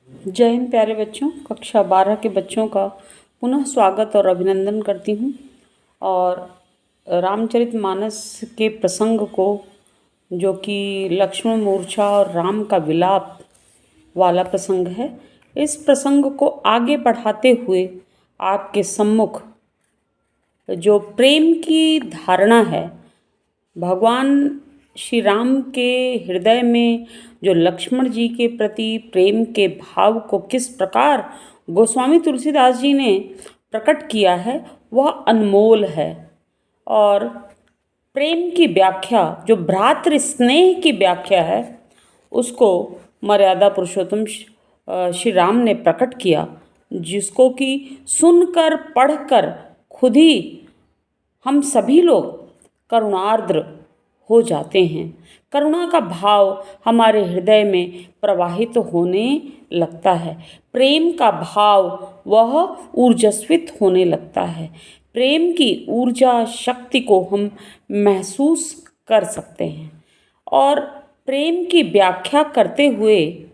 जय हिंद प्यारे बच्चों। कक्षा 12 के बच्चों का पुनः स्वागत और अभिनंदन करती हूँ। और रामचरितमानस के प्रसंग को, जो कि लक्ष्मण मूर्छा और राम का विलाप वाला प्रसंग है, इस प्रसंग को आगे बढ़ाते हुए आपके सम्मुख जो प्रेम की धारणा है, भगवान श्री राम के हृदय में जो लक्ष्मण जी के प्रति प्रेम के भाव को किस प्रकार गोस्वामी तुलसीदास जी ने प्रकट किया है, वह अनमोल है। और प्रेम की व्याख्या, जो भ्रातृ स्नेह की व्याख्या है, उसको मर्यादा पुरुषोत्तम श्री राम ने प्रकट किया, जिसको कि सुनकर पढ़कर खुद ही हम सभी लोग करुणार्द्र हो जाते हैं। करुणा का भाव हमारे हृदय में प्रवाहित होने लगता है। प्रेम का भाव वह ऊर्जस्वित होने लगता है। प्रेम की ऊर्जा शक्ति को हम महसूस कर सकते हैं। और प्रेम की व्याख्या करते हुए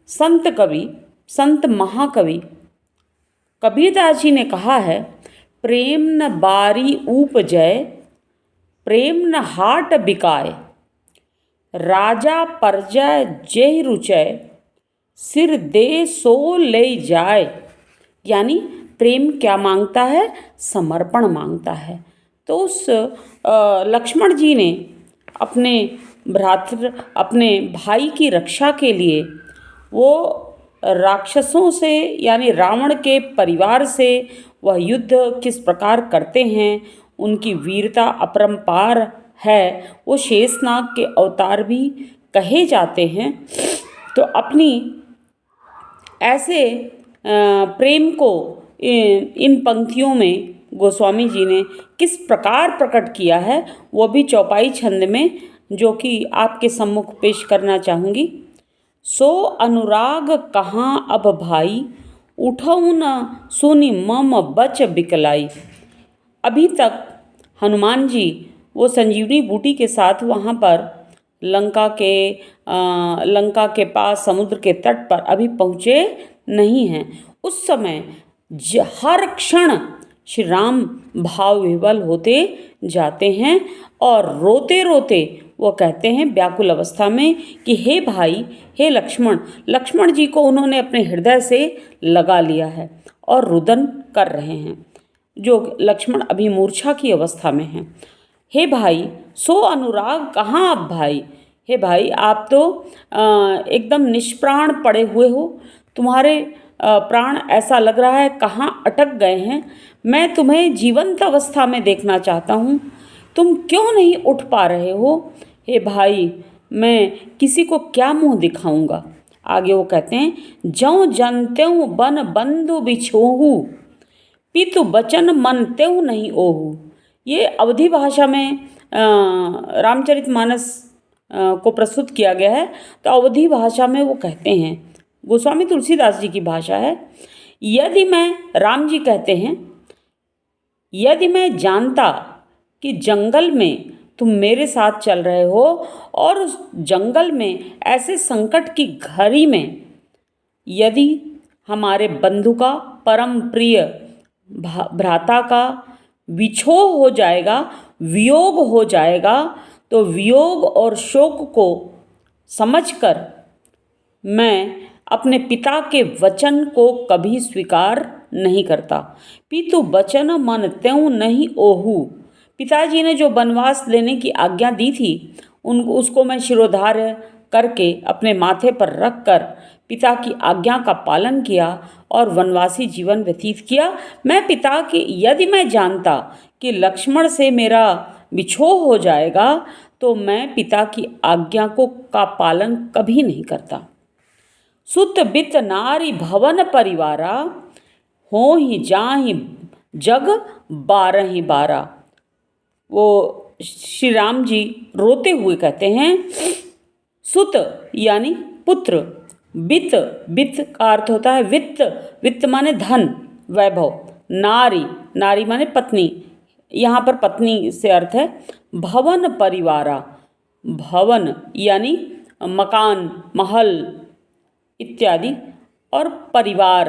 संत महाकवि कबीरदास जी ने कहा है, प्रेम न बारी उपजय, प्रेम न हाट बिकाय, राजा परजय जेहि रुचय, सिर दे सो ले जाए। यानी प्रेम क्या मांगता है? समर्पण मांगता है। तो उस लक्ष्मण जी ने अपने भाई की रक्षा के लिए वो राक्षसों से, यानी रावण के परिवार से वह युद्ध किस प्रकार करते हैं, उनकी वीरता अपरंपार है। वो शेषनाग के अवतार भी कहे जाते हैं। तो अपनी ऐसे प्रेम को इन पंक्तियों में गोस्वामी जी ने किस प्रकार प्रकट किया है, वो भी चौपाई छंद में, जो कि आपके सम्मुख पेश करना चाहूँगी। सो अनुराग कहाँ अब भाई, उठऊ न सुनि मम बच बिकलाई। अभी तक हनुमान जी वो संजीवनी बूटी के साथ वहाँ पर लंका के पास समुद्र के तट पर अभी पहुँचे नहीं हैं। उस समय हर क्षण श्री राम भाव विह्वल होते जाते हैं और रोते रोते वो कहते हैं व्याकुल अवस्था में कि हे भाई, हे लक्ष्मण जी को उन्होंने अपने हृदय से लगा लिया है और रुदन कर रहे हैं, जो लक्ष्मण अभी मूर्छा की अवस्था में हैं। हे भाई, सो अनुराग कहाँ अब भाई। हे भाई, आप तो एकदम निष्प्राण पड़े हुए हो। तुम्हारे प्राण ऐसा लग रहा है कहाँ अटक गए हैं। मैं तुम्हें जीवंत अवस्था में देखना चाहता हूँ, तुम क्यों नहीं उठ पा रहे हो। हे भाई, मैं किसी को क्या मुँह दिखाऊंगा। आगे वो कहते हैं, जौं जनत्यों बन बंधु बिछोहू, पितु बचन मन त्यों नहीं ओहू। ये अवधी भाषा में रामचरितमानस को प्रस्तुत किया गया है। तो अवधी भाषा में वो कहते हैं, गोस्वामी तुलसीदास जी की भाषा है, यदि मैं, राम जी कहते हैं, यदि मैं जानता कि जंगल में तुम मेरे साथ चल रहे हो और उस जंगल में ऐसे संकट की घड़ी में यदि हमारे बंधु का, परम प्रिय भ्राता का विछोह हो जाएगा, वियोग हो जाएगा, तो वियोग और शोक को समझकर मैं अपने पिता के वचन को कभी स्वीकार नहीं करता। पितु बचन मन त्यों नहीं ओहू। पिताजी ने जो वनवास लेने की आज्ञा दी थी, उसको मैं शिरोधार्य करके अपने माथे पर रख कर पिता की आज्ञा का पालन किया और वनवासी जीवन व्यतीत किया। मैं पिता की, यदि मैं जानता कि लक्ष्मण से मेरा विछोह हो जाएगा, तो मैं पिता की आज्ञा का पालन कभी नहीं करता। सुत बित नारी भवन परिवारा, हो ही जाहि जग बारहि बारा। वो श्री राम जी रोते हुए कहते हैं, सुत यानी पुत्र, बित का अर्थ होता है वित्त माने धन, वैभव, नारी माने पत्नी, यहाँ पर पत्नी से अर्थ है। भवन परिवारा, भवन यानी मकान, महल इत्यादि, और परिवार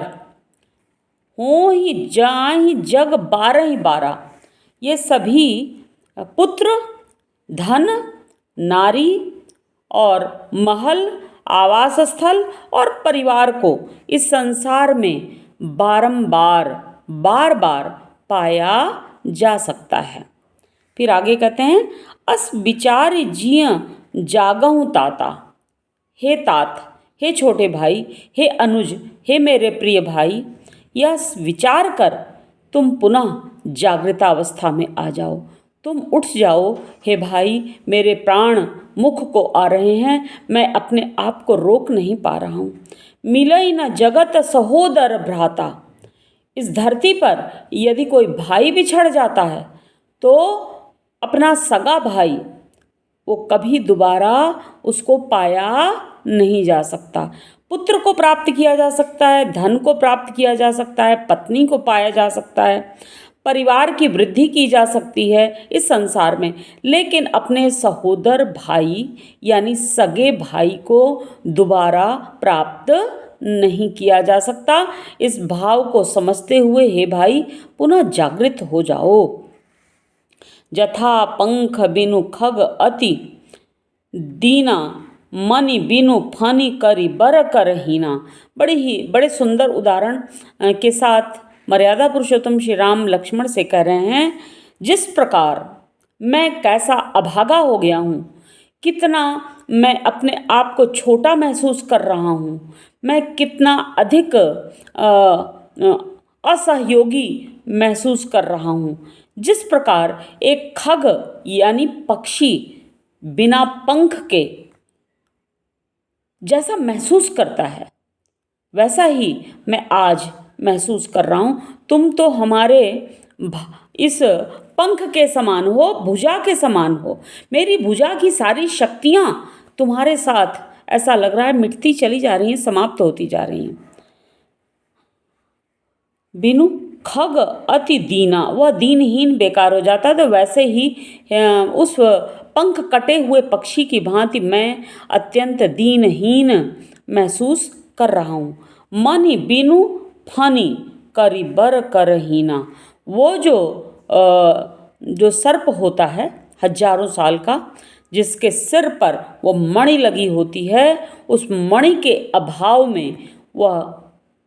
हो ही जाहि जग बारह ही बारह, ये सभी पुत्र, धन, नारी और महल, आवास स्थल और परिवार को इस संसार में बारंबार बार बार पाया जा सकता है। फिर आगे कहते हैं, अस विचार जिय जागहु ताता। हे तात, हे छोटे भाई, हे अनुज, हे मेरे प्रिय भाई, यह विचार कर तुम पुनः जागृता अवस्था में आ जाओ। तुम उठ जाओ हे भाई, मेरे प्राण मुख को आ रहे हैं, मैं अपने आप को रोक नहीं पा रहा हूँ। मिलई न जगत सहोदर भ्राता। इस धरती पर यदि कोई भाई बिछड़ जाता है तो अपना सगा भाई वो कभी दोबारा उसको पाया नहीं जा सकता। पुत्र को प्राप्त किया जा सकता है, धन को प्राप्त किया जा सकता है, पत्नी को पाया जा सकता है, परिवार की वृद्धि की जा सकती है इस संसार में, लेकिन अपने सहोदर भाई यानी सगे भाई को दोबारा प्राप्त नहीं किया जा सकता। इस भाव को समझते हुए हे भाई पुनः जागृत हो जाओ। जथा पंख बिनु खग अति दीना, मनि बिनु फनी करी बर कर हीना। बड़े सुंदर उदाहरण के साथ मर्यादा पुरुषोत्तम श्री राम लक्ष्मण से कह रहे हैं, जिस प्रकार मैं कैसा अभागा हो गया हूँ, कितना मैं अपने आप को छोटा महसूस कर रहा हूँ, मैं कितना अधिक असहयोगी महसूस कर रहा हूँ। जिस प्रकार एक खग यानी पक्षी बिना पंख के जैसा महसूस करता है, वैसा ही मैं आज महसूस कर रहा हूँ। तुम तो हमारे इस पंख के समान हो, भुजा के समान हो। मेरी भुजा की सारी शक्तियाँ तुम्हारे साथ ऐसा लग रहा है मिटती चली जा रही हैं, समाप्त होती जा रही हैं। बिनु खग अति दीना, वह दीनहीन बेकार हो जाता है, तो वैसे ही उस पंख कटे हुए पक्षी की भांति मैं अत्यंत दीनहीन महसूस कर रहा हूँ। मनि बिनु फनी करी बर कर हीना, वो जो सर्प होता है हजारों साल का, जिसके सिर पर वो मणि लगी होती है, उस मणि के अभाव में वह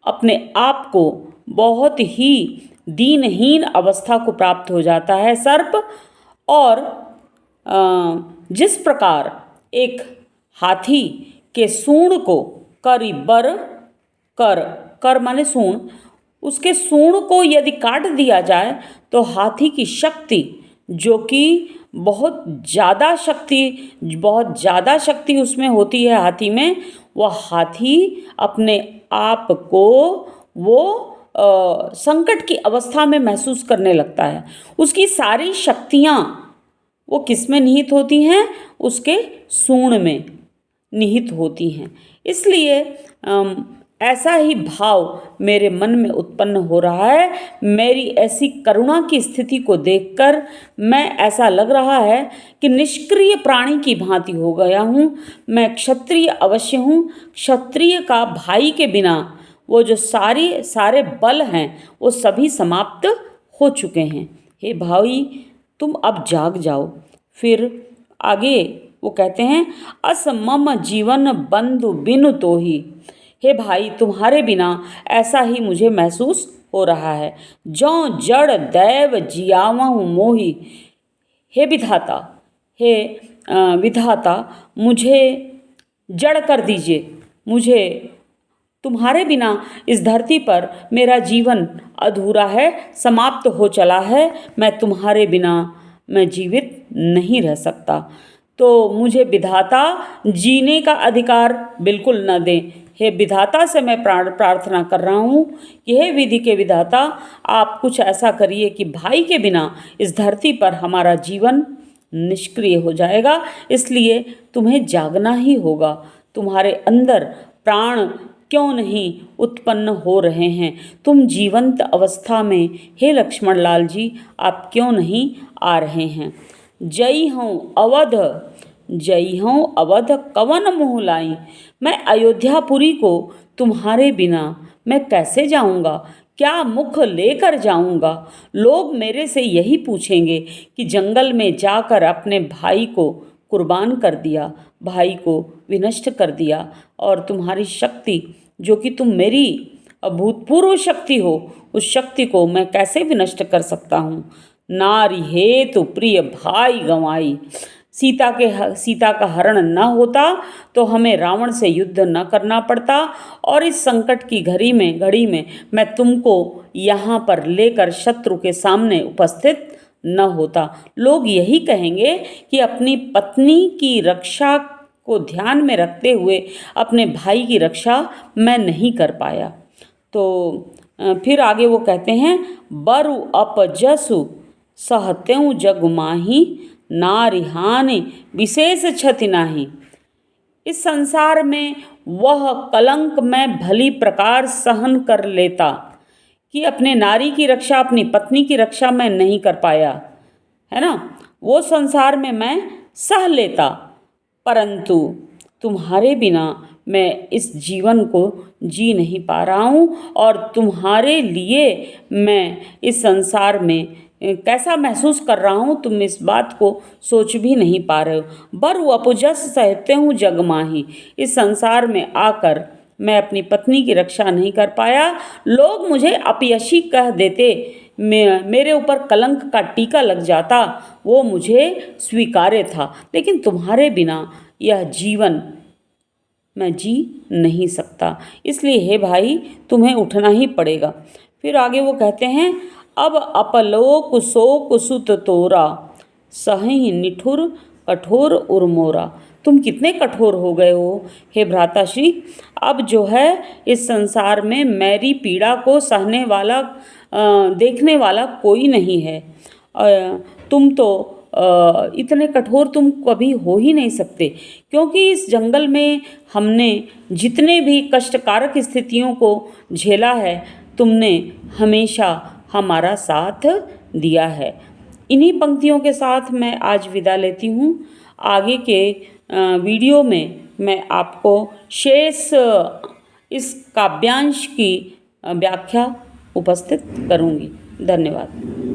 अपने आप को बहुत ही दीनहीन अवस्था को प्राप्त हो जाता है सर्प। और जिस प्रकार एक हाथी के सूंड को करी बर कर माने सूंड, उसके सूंड को यदि काट दिया जाए तो हाथी की शक्ति, जो कि बहुत ज़्यादा शक्ति उसमें होती है हाथी में, वह हाथी अपने आप को वो संकट की अवस्था में महसूस करने लगता है। उसकी सारी शक्तियाँ वो किस में निहित होती हैं? उसके सूंड में निहित होती हैं। इसलिए ऐसा ही भाव मेरे मन में उत्पन्न हो रहा है। मेरी ऐसी करुणा की स्थिति को देखकर मैं ऐसा लग रहा है कि निष्क्रिय प्राणी की भांति हो गया हूँ। मैं क्षत्रिय अवश्य हूँ। क्षत्रिय का भाई के बिना वो जो सारे बल हैं वो सभी समाप्त हो चुके हैं। हे भाई तुम अब जाग जाओ। फिर आगे वो कहते हैं, अस मम जीवन बंधु बिनु तोहि। हे भाई तुम्हारे बिना ऐसा ही मुझे महसूस हो रहा है। जौ जड़ दैव जियावहु मोहि। हे विधाता मुझे जड़ कर दीजिए। मुझे तुम्हारे बिना इस धरती पर मेरा जीवन अधूरा है, समाप्त हो चला है। मैं तुम्हारे बिना मैं जीवित नहीं रह सकता। तो मुझे विधाता जीने का अधिकार बिल्कुल न दें। हे विधाता से मैं प्रार्थना कर रहा हूँ कि हे विधि के विधाता, आप कुछ ऐसा करिए कि भाई के बिना इस धरती पर हमारा जीवन निष्क्रिय हो जाएगा। इसलिए तुम्हें जागना ही होगा। तुम्हारे अंदर प्राण क्यों नहीं उत्पन्न हो रहे हैं? तुम जीवंत अवस्था में हे लक्ष्मण लाल जी आप क्यों नहीं आ रहे हैं? जई हूँ अवध जई हूँ अवध कवन मोह लाई। मैं अयोध्यापुरी को तुम्हारे बिना मैं कैसे जाऊंगा, क्या मुख लेकर जाऊंगा। लोग मेरे से यही पूछेंगे कि जंगल में जाकर अपने भाई को कुर्बान कर दिया, भाई को विनष्ट कर दिया, और तुम्हारी शक्ति जो कि तुम मेरी अभूतपूर्व शक्ति हो, उस शक्ति को मैं कैसे विनष्ट कर सकता हूँ। नारी हेतु प्रिय भाई गंवाई। सीता का हरण न होता तो हमें रावण से युद्ध न करना पड़ता, और इस संकट की घड़ी में मैं तुमको यहाँ पर लेकर शत्रु के सामने उपस्थित न होता। लोग यही कहेंगे कि अपनी पत्नी की रक्षा को ध्यान में रखते हुए अपने भाई की रक्षा मैं नहीं कर पाया। तो फिर आगे वो कहते हैं, बरु अपजसु सहत्यु जग माही, नारी हानि विशेष क्षति नाही। इस संसार में वह कलंक मैं भली प्रकार सहन कर लेता कि अपने नारी की रक्षा, अपनी पत्नी की रक्षा मैं नहीं कर पाया, है ना, वो संसार में मैं सह लेता, परंतु तुम्हारे बिना मैं इस जीवन को जी नहीं पा रहा हूँ, और तुम्हारे लिए मैं इस संसार में कैसा महसूस कर रहा हूँ तुम इस बात को सोच भी नहीं पा रहे हो। बरु अपजस सहते हूँ जग माही। इस संसार में आकर मैं अपनी पत्नी की रक्षा नहीं कर पाया, लोग मुझे अपयशी कह देते, मेरे ऊपर कलंक का टीका लग जाता, वो मुझे स्वीकार्य था, लेकिन तुम्हारे बिना यह जीवन मैं जी नहीं सकता, इसलिए हे भाई तुम्हें उठना ही पड़ेगा। फिर आगे वो कहते हैं, अब अपलोक शोक सुत तोरा, सही निठुर कठोर उर्मोरा। तुम कितने कठोर हो गए हो हे भ्राताश्री। अब जो है इस संसार में मेरी पीड़ा को सहने वाला देखने वाला कोई नहीं है। तुम तो इतने कठोर तुम कभी हो ही नहीं सकते, क्योंकि इस जंगल में हमने जितने भी कष्टकारक स्थितियों को झेला है, तुमने हमेशा हमारा साथ दिया है। इन्हीं पंक्तियों के साथ मैं आज विदा लेती हूँ। आगे के वीडियो में मैं आपको शेष इस काव्यांश की व्याख्या उपस्थित करूँगी। धन्यवाद।